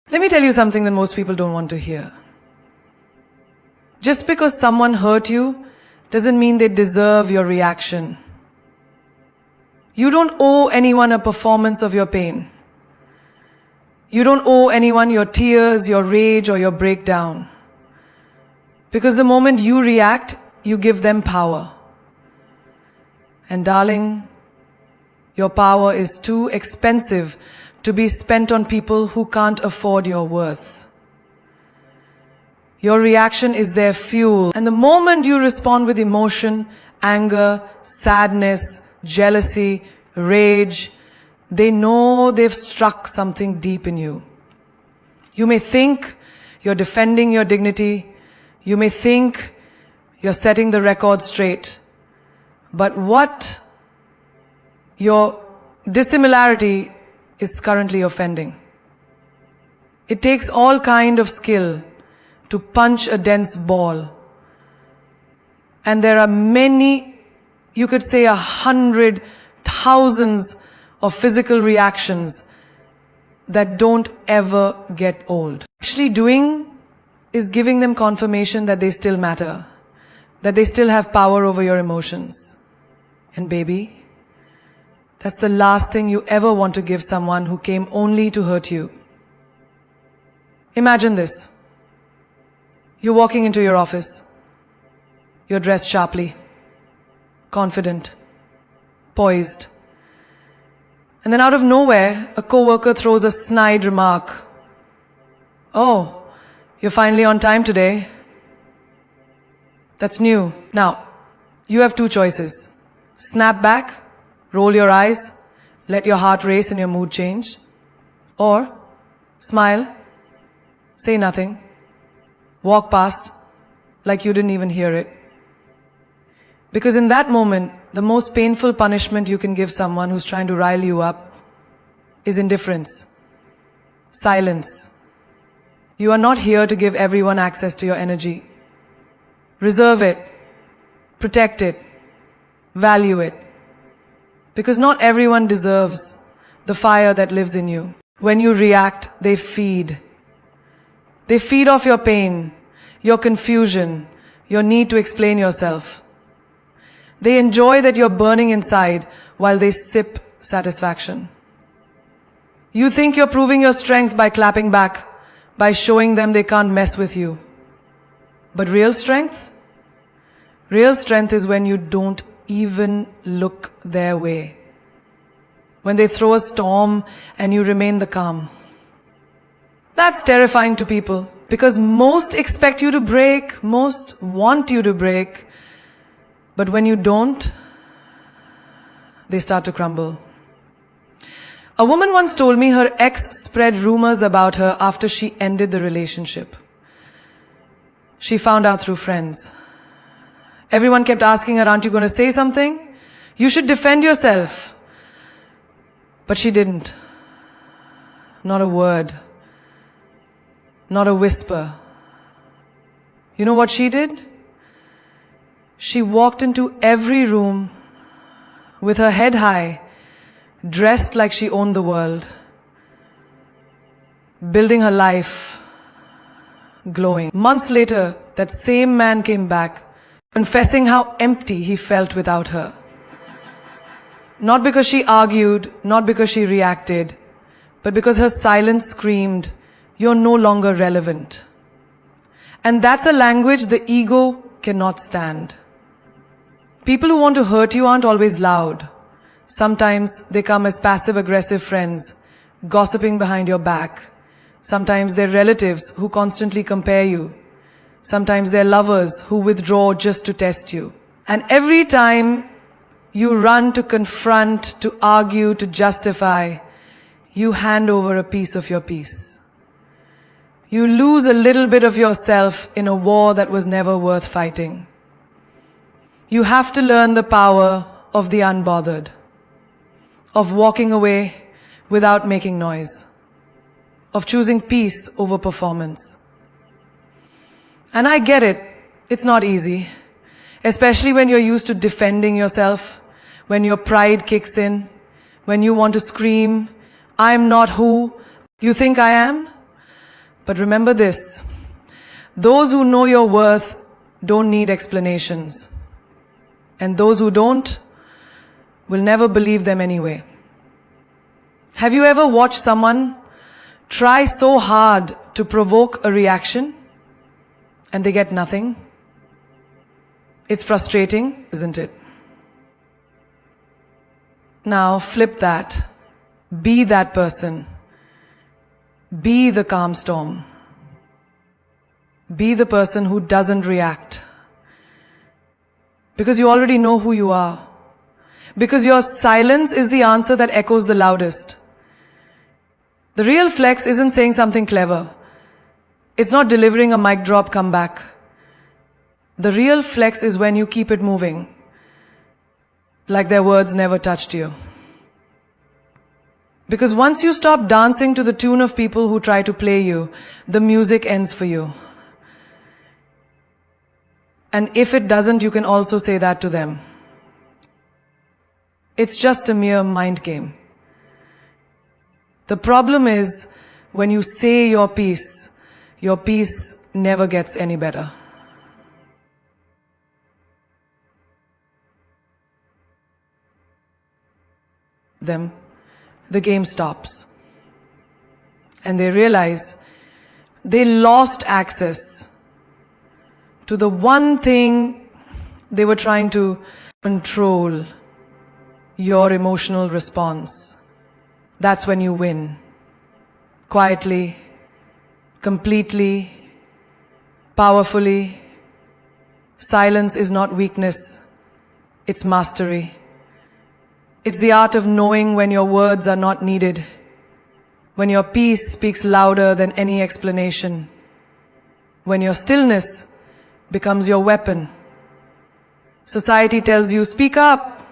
Let me tell you something that most people don't want to hear. Just because someone hurt you doesn't mean they deserve your reaction. You don't owe anyone a performance of your pain. You don't owe anyone your tears, your rage, or your breakdown. Because the moment you react, you give them power. And darling, your power is too expensive to be spent on people who can't afford your worth. Your reaction is their fuel. And the moment you respond with emotion, anger, sadness, jealousy, rage, they know they've struck something deep in you. You may think you're defending your dignity. You may think you're setting the record straight. But what your dissimilarity is currently offending. It takes all kind of skill to punch a dense ball. And there are many, you could say 100, thousands of physical reactions that don't ever get old. Actually doing is giving them confirmation that they still matter, that they still have power over your emotions. And baby, that's the last thing you ever want to give someone who came only to hurt you. Imagine this. You're walking into your office. You're dressed sharply, confident, poised. And then out of nowhere, a coworker throws a snide remark. "Oh, you're finally on time today." That's new. Now, you have two choices. Snap back, roll your eyes, let your heart race and your mood change. Or smile, say nothing, walk past like you didn't even hear it. Because in that moment, the most painful punishment you can give someone who's trying to rile you up is indifference, silence. You are not here to give everyone access to your energy. Reserve it, protect it, value it. Because not everyone deserves the fire that lives in you. When you react, they feed. They feed off your pain, your confusion, your need to explain yourself. They enjoy that you're burning inside while they sip satisfaction. You think you're proving your strength by clapping back, by showing them they can't mess with you. But real strength is when you don't even look their way. When they throw a storm and you remain the calm. That's terrifying to people because most expect you to break, most want you to break. But when you don't, they start to crumble. A woman once told me her ex spread rumors about her after she ended the relationship. She found out through friends. Everyone kept asking her, "Aren't you going to say something? You should defend yourself." But she didn't. Not a word. Not a whisper. You know what she did? She walked into every room with her head high, dressed like she owned the world, building her life, glowing. Months later, that same man came back, confessing how empty he felt without her. Not because she argued, not because she reacted, but because her silence screamed, "You're no longer relevant." And that's a language the ego cannot stand. People who want to hurt you aren't always loud. Sometimes they come as passive-aggressive friends, gossiping behind your back. Sometimes they're relatives who constantly compare you. Sometimes they're lovers who withdraw just to test you. And every time you run to confront, to argue, to justify, you hand over a piece of your peace. You lose a little bit of yourself in a war that was never worth fighting. You have to learn the power of the unbothered, of walking away without making noise, of choosing peace over performance. And I get it, it's not easy, especially when you're used to defending yourself, when your pride kicks in, when you want to scream, "I'm not who you think I am." But remember this, those who know your worth don't need explanations. And those who don't will never believe them anyway. Have you ever watched someone try so hard to provoke a reaction and they get nothing? It's frustrating, isn't it? Now flip that. Be that person. Be the calm storm. Be the person who doesn't react. Because you already know who you are. Because your silence is the answer that echoes the loudest. The real flex isn't saying something clever. It's not delivering a mic drop comeback. The real flex is when you keep it moving, like their words never touched you. Because once you stop dancing to the tune of people who try to play you, the music ends for you. And if it doesn't, you can also say that to them. It's just a mere mind game. The problem is, when you say your piece never gets any better. The game stops. And they realize they lost access to the one thing they were trying to control, your emotional response. That's when you win. Quietly, completely, powerfully. Silence is not weakness, it's mastery. It's the art of knowing when your words are not needed, when your peace speaks louder than any explanation, when your stillness becomes your weapon. Society tells you, speak up,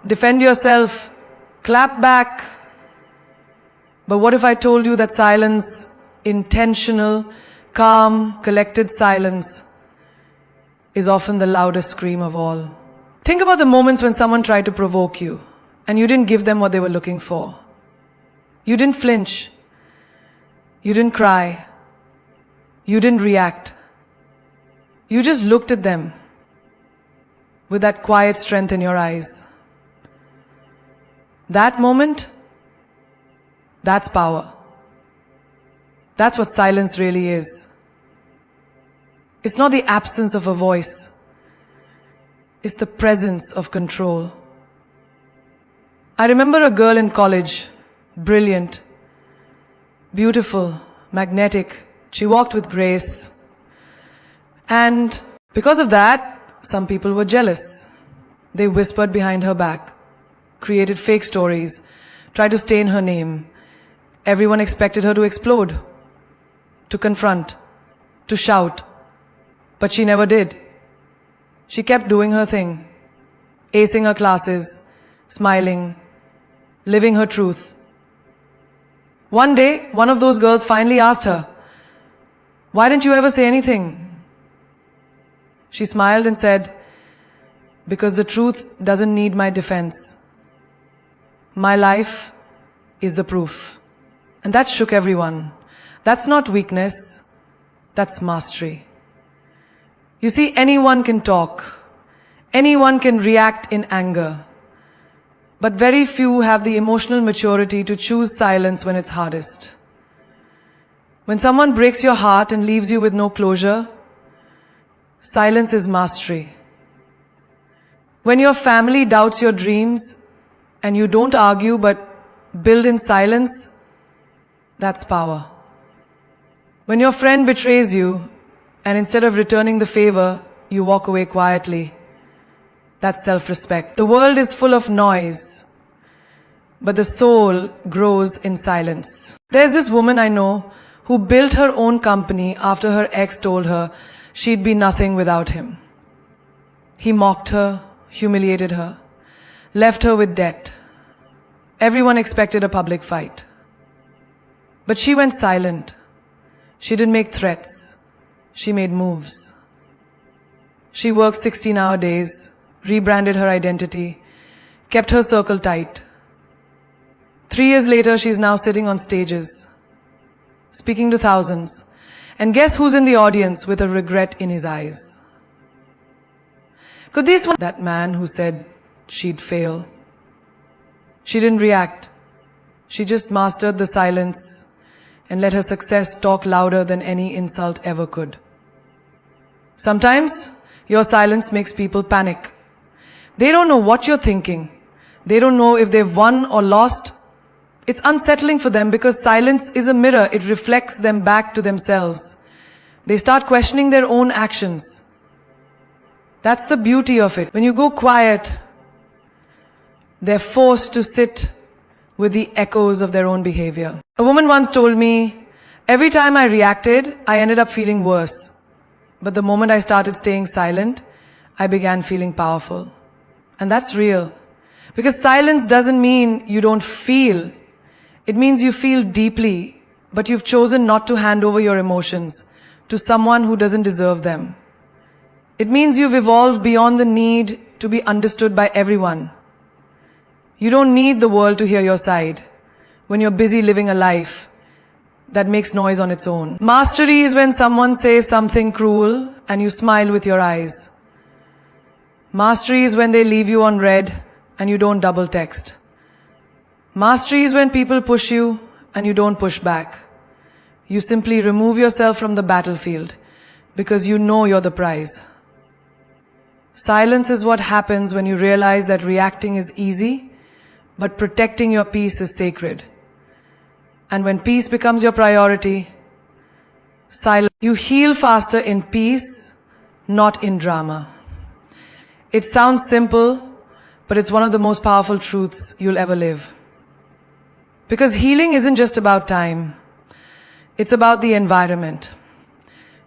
defend yourself, clap back. But what if I told you that silence, intentional, calm, collected silence, is often the loudest scream of all? Think about the moments when someone tried to provoke you, and you didn't give them what they were looking for. You didn't flinch. You didn't cry. You didn't react. You just looked at them with that quiet strength in your eyes. That moment, that's power. That's what silence really is. It's not the absence of a voice. It's the presence of control. I remember a girl in college, brilliant, beautiful, magnetic. She walked with grace. And because of that, some people were jealous. They whispered behind her back, created fake stories, tried to stain her name. Everyone expected her to explode, to confront, to shout. But she never did. She kept doing her thing, acing her classes, smiling, living her truth. One day, one of those girls finally asked her, "Why didn't you ever say anything?" She smiled and said, "Because the truth doesn't need my defense. My life is the proof." And that shook everyone. That's not weakness, that's mastery. You see, anyone can talk. Anyone can react in anger. But very few have the emotional maturity to choose silence when it's hardest. When someone breaks your heart and leaves you with no closure, silence is mastery. When your family doubts your dreams and you don't argue but build in silence, that's power. When your friend betrays you and instead of returning the favor, you walk away quietly, that's self-respect. The world is full of noise, but the soul grows in silence. There's this woman I know who built her own company after her ex told her she'd be nothing without him. He mocked her, humiliated her, left her with debt. Everyone expected a public fight. But she went silent. She didn't make threats. She made moves. She worked 16-hour days, rebranded her identity, kept her circle tight. 3 years later, she's now sitting on stages, speaking to thousands, And guess who's in the audience with a regret in his eyes? Could this one, that man who said she'd fail? She didn't react. She just mastered the silence and let her success talk louder than any insult ever could. Sometimes your silence makes people panic. They don't know what you're thinking. They don't know if they've won or lost. It's unsettling for them because silence is a mirror. It reflects them back to themselves. They start questioning their own actions. That's the beauty of it. When you go quiet, they're forced to sit with the echoes of their own behavior. A woman once told me, every time I reacted, I ended up feeling worse. But the moment I started staying silent, I began feeling powerful. And that's real. Because silence doesn't mean you don't feel. It means you feel deeply, but you've chosen not to hand over your emotions to someone who doesn't deserve them. It means you've evolved beyond the need to be understood by everyone. You don't need the world to hear your side when you're busy living a life that makes noise on its own. Mastery is when someone says something cruel and you smile with your eyes. Mastery is when they leave you on red and you don't double text. Mastery is when people push you and you don't push back. You simply remove yourself from the battlefield because you know you're the prize. Silence is what happens when you realize that reacting is easy, but protecting your peace is sacred. And when peace becomes your priority, you heal faster in peace, not in drama. It sounds simple, but it's one of the most powerful truths you'll ever live. Because healing isn't just about time. It's about the environment.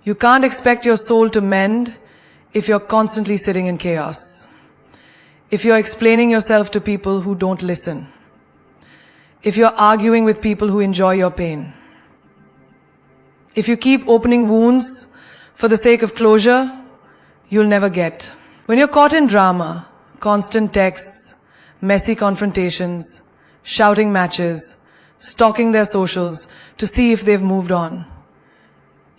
You can't expect your soul to mend if you're constantly sitting in chaos. If you're explaining yourself to people who don't listen. If you're arguing with people who enjoy your pain. If you keep opening wounds for the sake of closure, you'll never get. When you're caught in drama, constant texts, messy confrontations, shouting matches, stalking their socials to see if they've moved on,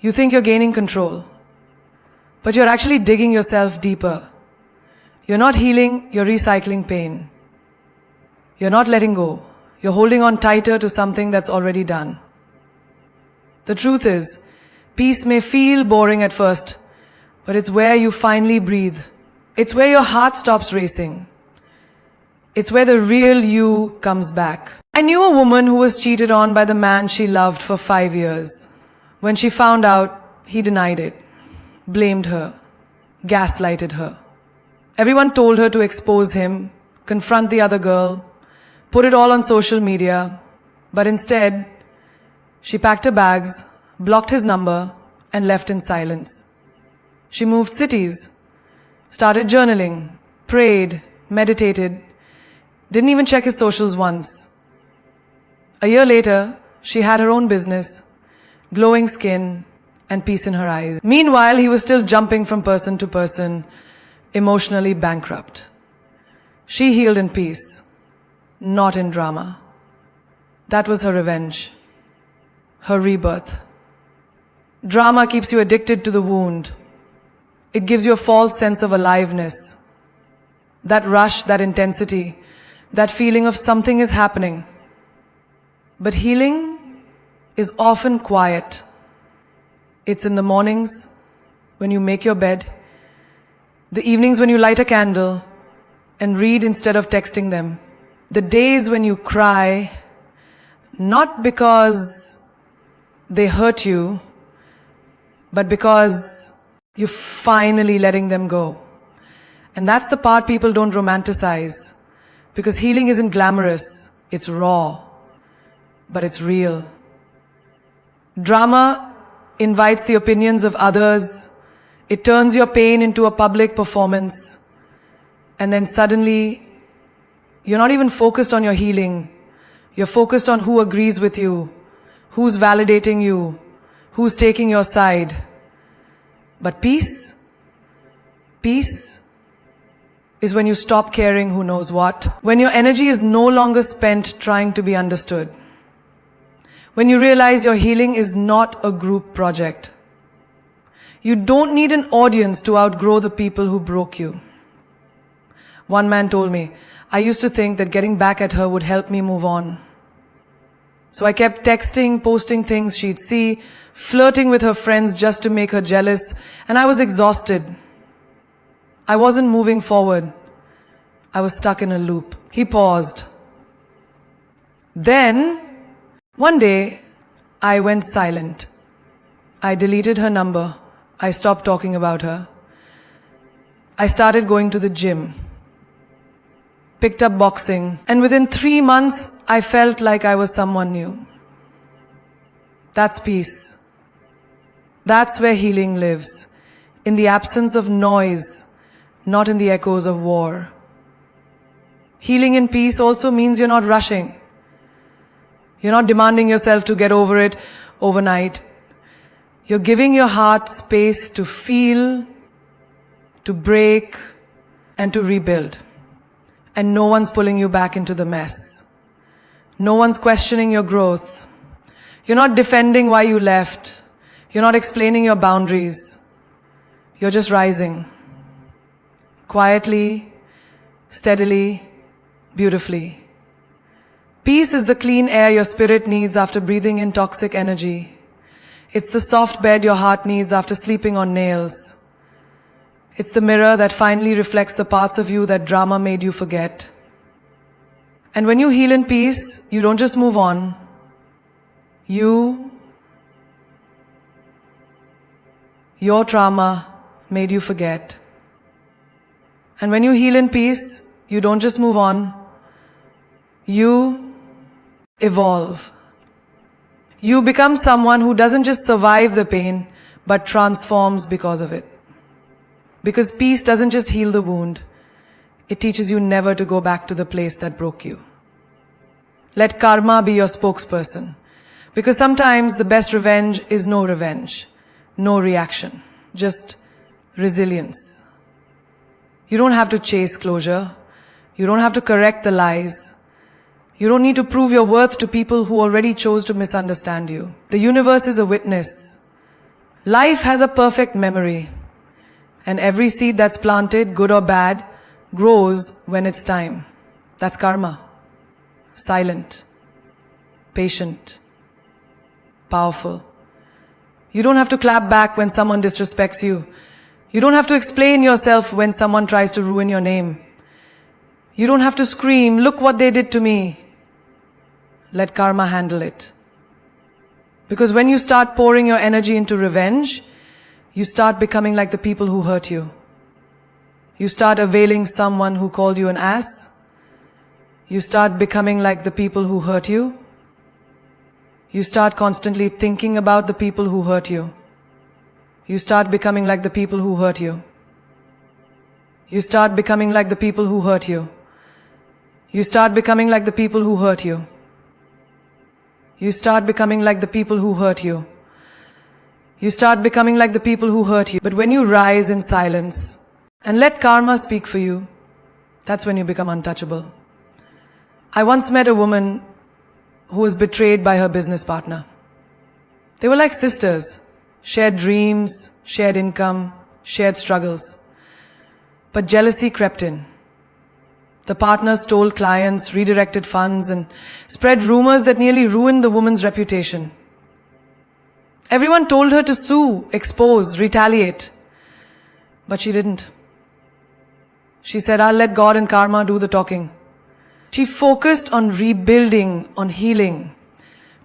you think you're gaining control, but you're actually digging yourself deeper. You're not healing, you're recycling pain. You're not letting go. You're holding on tighter to something that's already done. The truth is, peace may feel boring at first, but it's where you finally breathe. It's where your heart stops racing. It's where the real you comes back. I knew a woman who was cheated on by the man she loved for 5 years. When she found out, he denied it, blamed her, gaslighted her. Everyone told her to expose him, confront the other girl, put it all on social media, but instead, she packed her bags, blocked his number, and left in silence. She moved cities, started journaling, prayed, meditated, didn't even check his socials once. A year later, she had her own business, glowing skin, and peace in her eyes. Meanwhile, he was still jumping from person to person, emotionally bankrupt. She healed in peace, not in drama. That was her revenge, her rebirth. Drama keeps you addicted to the wound. It gives you a false sense of aliveness. That rush, that intensity, that feeling of something is happening. But healing is often quiet. It's in the mornings when you make your bed, the evenings when you light a candle and read instead of texting them, the days when you cry, not because they hurt you, but because you're finally letting them go. And that's the part people don't romanticize, because healing isn't glamorous, it's raw, but it's real. Drama invites the opinions of others. It turns your pain into a public performance. And then suddenly, you're not even focused on your healing. You're focused on who agrees with you, who's validating you, who's taking your side. But peace is when you stop caring who knows what. When your energy is no longer spent trying to be understood. When you realize your healing is not a group project. You don't need an audience to outgrow the people who broke you. One man told me, I used to think that getting back at her would help me move on. So I kept texting, posting things she'd see, flirting with her friends just to make her jealous, and I was exhausted. I wasn't moving forward. I was stuck in a loop. He paused. Then, one day, I went silent. I deleted her number. I stopped talking about her. I started going to the gym. Picked up boxing, and within 3 months, I felt like I was someone new. That's peace. That's where healing lives, in the absence of noise, not in the echoes of war. Healing in peace also means you're not rushing. You're not demanding yourself to get over it overnight. You're giving your heart space to feel, to break, and to rebuild. And no one's pulling you back into the mess. No one's questioning your growth. You're not defending why you left. You're not explaining your boundaries. You're just rising. Quietly, steadily, beautifully. Peace is the clean air your spirit needs after breathing in toxic energy. It's the soft bed your heart needs after sleeping on nails. It's the mirror that finally reflects the parts of you that drama made you forget. And when you heal in peace, you don't just move on. Your trauma made you forget. And when you heal in peace, you don't just move on. You evolve. You become someone who doesn't just survive the pain, but transforms because of it. Because peace doesn't just heal the wound, it teaches you never to go back to the place that broke you. Let karma be your spokesperson. Because sometimes the best revenge is no revenge, no reaction, just resilience. You don't have to chase closure. You don't have to correct the lies. You don't need to prove your worth to people who already chose to misunderstand you. The universe is a witness. Life has a perfect memory. And every seed that's planted, good or bad, grows when it's time. That's karma. Silent, patient, powerful. You don't have to clap back when someone disrespects you. You don't have to explain yourself when someone tries to ruin your name. You don't have to scream, look what they did to me. Let karma handle it. Because when you start pouring your energy into revenge, you start becoming like the people who hurt you. You start availing someone who called you an ass. You start becoming like the people who hurt you. You start constantly thinking about the people who hurt you. You start becoming like the people who hurt you. You start becoming like the people who hurt you. You start becoming like the people who hurt you. You start becoming like the people who hurt you. You start becoming like the people who hurt you. But when you rise in silence and let karma speak for you, that's when you become untouchable. I once met a woman who was betrayed by her business partner. They were like sisters, shared dreams, shared income, shared struggles. But jealousy crept in. The partner stole clients, redirected funds, and spread rumors that nearly ruined the woman's reputation. Everyone told her to sue, expose, retaliate. But she didn't. She said, I'll let God and karma do the talking. She focused on rebuilding, on healing.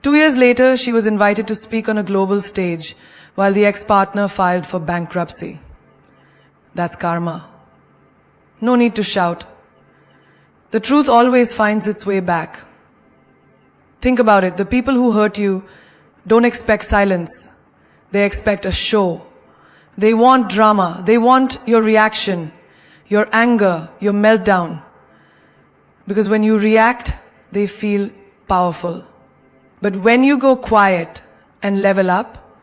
2 years later, she was invited to speak on a global stage while the ex-partner filed for bankruptcy. That's karma. No need to shout. The truth always finds its way back. Think about it. The people who hurt you don't expect silence. They expect a show. They want drama. They want your reaction, your anger, your meltdown. Because when you react, they feel powerful. But when you go quiet and level up,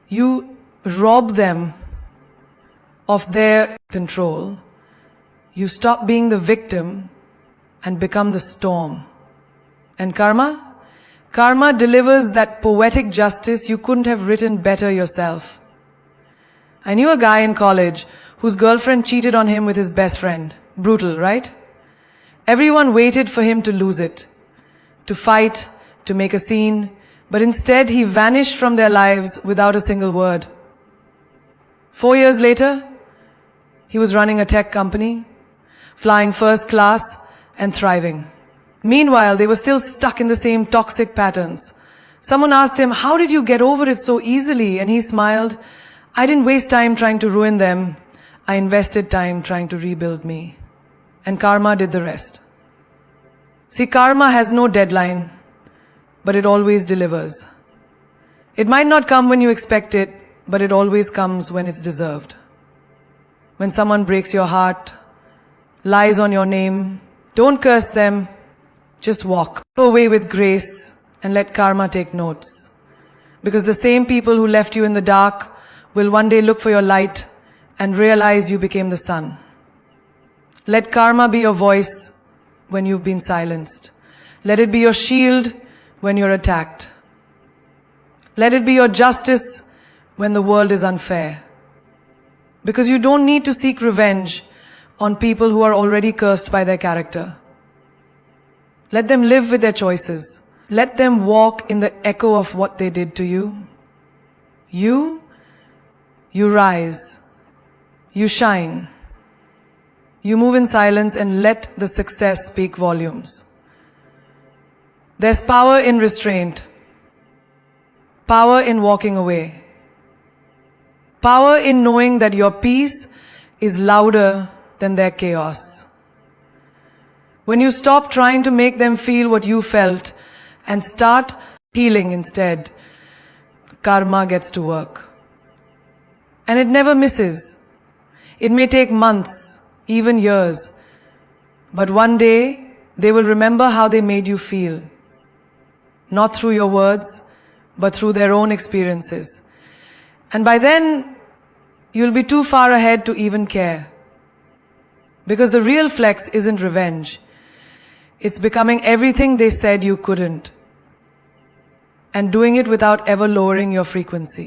you rob them of their control. You stop being the victim and become the storm. And karma? Karma delivers that poetic justice you couldn't have written better yourself. I knew a guy in college whose girlfriend cheated on him with his best friend. Brutal, right? Everyone waited for him to lose it, to fight, to make a scene, but instead he vanished from their lives without a single word. 4 years later, he was running a tech company, flying first class and thriving. Meanwhile, they were still stuck in the same toxic patterns. Someone asked him, "How did you get over it so easily?" And he smiled, "I didn't waste time trying to ruin them. I invested time trying to rebuild me." And karma did the rest. See, karma has no deadline, but it always delivers. It might not come when you expect it, but it always comes when it's deserved. When someone breaks your heart, lies on your name, don't curse them, just walk away with grace and let karma take notes. Because the same people who left you in the dark will one day look for your light and realize you became the sun. Let karma be your voice when you've been silenced. Let it be your shield when you're attacked. Let it be your justice when the world is unfair. Because you don't need to seek revenge on people who are already cursed by their character. Let them live with their choices. Let them walk in the echo of what they did to you. You rise. You shine. You move in silence and let the success speak volumes. There's power in restraint. Power in walking away. Power in knowing that your peace is louder than their chaos. When you stop trying to make them feel what you felt and start healing instead, karma gets to work. And it never misses. It may take months, even years, but one day they will remember how they made you feel. Not through your words, but through their own experiences. And by then, you'll be too far ahead to even care. Because the real flex isn't revenge. It's becoming everything they said you couldn't. And doing it without ever lowering your frequency.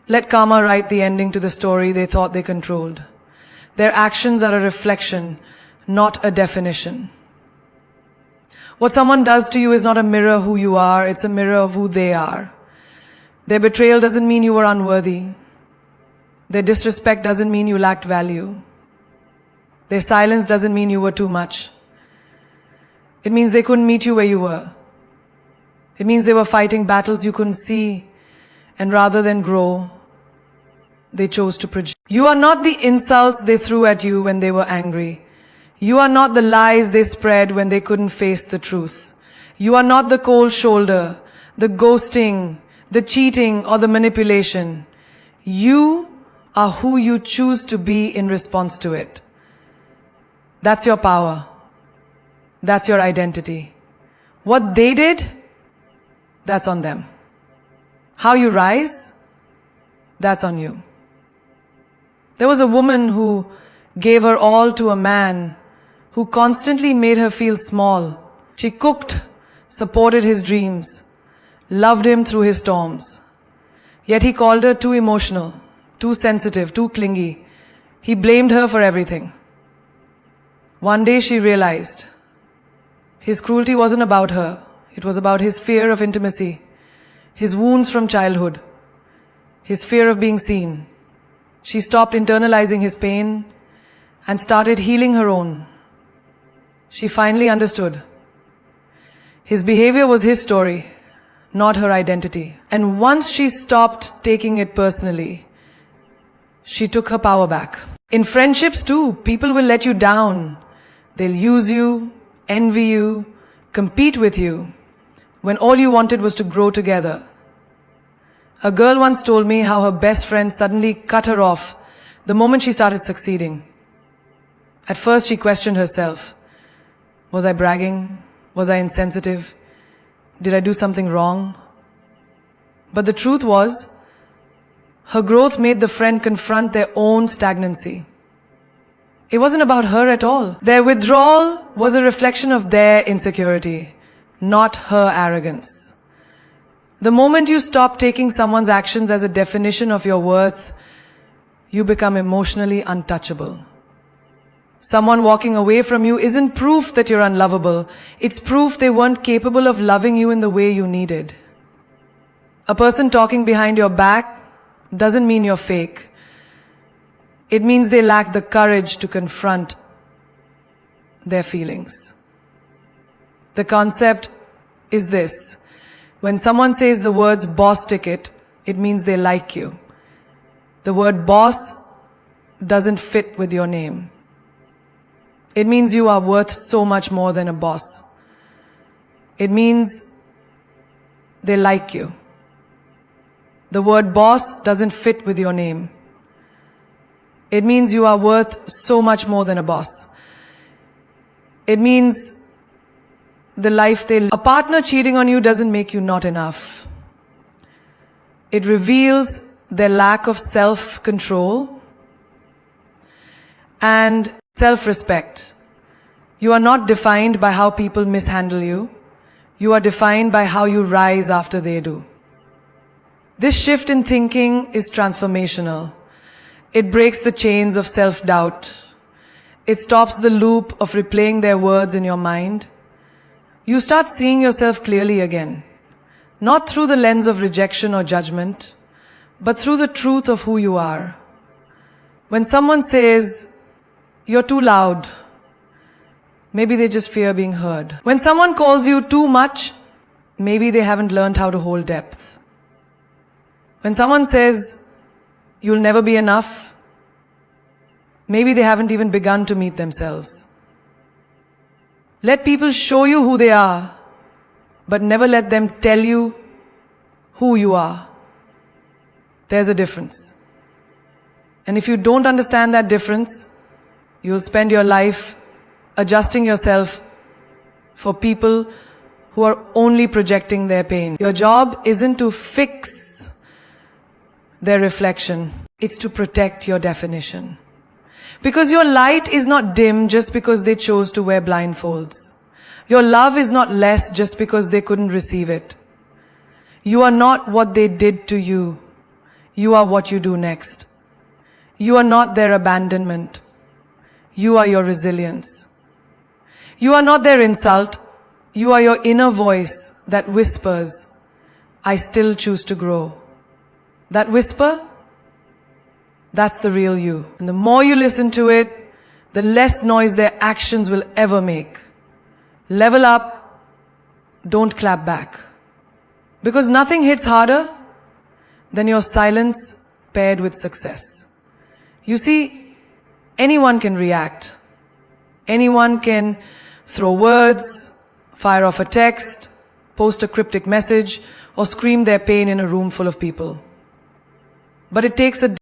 Let karma write the ending to the story they thought they controlled. Their actions are a reflection, not a definition. What someone does to you is not a mirror of who you are, it's a mirror of who they are. Their betrayal doesn't mean you were unworthy. Their disrespect doesn't mean you lacked value. Their silence doesn't mean you were too much. It means they couldn't meet you where you were. It means they were fighting battles you couldn't see, and rather than grow, they chose to project. You are not the insults they threw at you when they were angry. You are not the lies they spread when they couldn't face the truth. You are not the cold shoulder, the ghosting, the cheating, or the manipulation. You are who you choose to be in response to it. That's your power. That's your identity. What they did, that's on them. How you rise, that's on you. There was a woman who gave her all to a man who constantly made her feel small. She cooked, supported his dreams, loved him through his storms. Yet he called her too emotional, too sensitive, too clingy. He blamed her for everything. One day she realized his cruelty wasn't about her. It was about his fear of intimacy, his wounds from childhood, his fear of being seen. She stopped internalizing his pain and started healing her own. She finally understood. His behavior was his story, not her identity. And once she stopped taking it personally, she took her power back. In friendships too, people will let you down. They'll use you, envy you, compete with you, when all you wanted was to grow together. A girl once told me how her best friend suddenly cut her off the moment she started succeeding. At first she questioned herself. Was I bragging? Was I insensitive? Did I do something wrong? But the truth was, her growth made the friend confront their own stagnancy. It wasn't about her at all. Their withdrawal was a reflection of their insecurity, not her arrogance. The moment you stop taking someone's actions as a definition of your worth, you become emotionally untouchable. Someone walking away from you isn't proof that you're unlovable. It's proof they weren't capable of loving you in the way you needed. A person talking behind your back doesn't mean you're fake. It means they lack the courage to confront their feelings. The concept is this. When someone says the words boss ticket, it means they like you. The word boss doesn't fit with your name. It means you are worth so much more than a boss. It means they like you. The word boss doesn't fit with your name. It means you are worth so much more than a boss. It means the life they live. A partner cheating on you doesn't make you not enough. It reveals their lack of self-control and self-respect. You are not defined by how people mishandle you. You are defined by how you rise after they do. This shift in thinking is transformational. It breaks the chains of self-doubt. It stops the loop of replaying their words in your mind. You start seeing yourself clearly again, not through the lens of rejection or judgment, but through the truth of who you are. When someone says, "You're too loud," maybe they just fear being heard. When someone calls you too much, maybe they haven't learned how to hold depth. When someone says, "You'll never be enough," maybe they haven't even begun to meet themselves. Let people show you who they are, but never let them tell you who you are. There's a difference. And if you don't understand that difference, you'll spend your life adjusting yourself for people who are only projecting their pain. Your job isn't to fix their reflection, it's to protect your definition. Because your light is not dim just because they chose to wear blindfolds. Your love is not less just because they couldn't receive it. You are not what they did to you. You are what you do next. You are not their abandonment. You are your resilience. You are not their insult. You are your inner voice that whispers, "I still choose to grow." That whisper, that's the real you. And the more you listen to it, the less noise their actions will ever make. Level up, don't clap back. Because nothing hits harder than your silence paired with success. You see, anyone can react. Anyone can throw words, fire off a text, post a cryptic message, or scream their pain in a room full of people. But it takes a